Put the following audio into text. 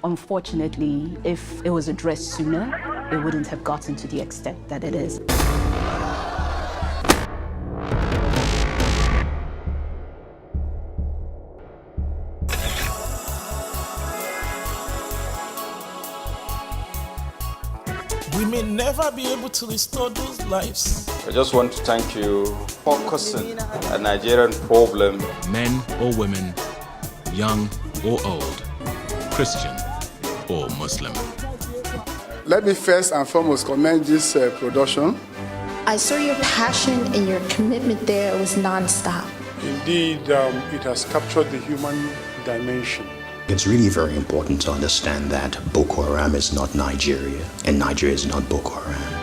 Unfortunately, if it was addressed sooner, it wouldn't have gotten to the extent that it is. We may never be able to restore those lives. I just want to thank you for focusing a Nigerian problem. Men or women, young or old, Christian or Muslim. Let me first and foremost commend this production. I saw your passion and your commitment there. It was non-stop. Indeed, it has captured the human dimension. It's really very important to understand that Boko Haram is not Nigeria, and Nigeria is not Boko Haram.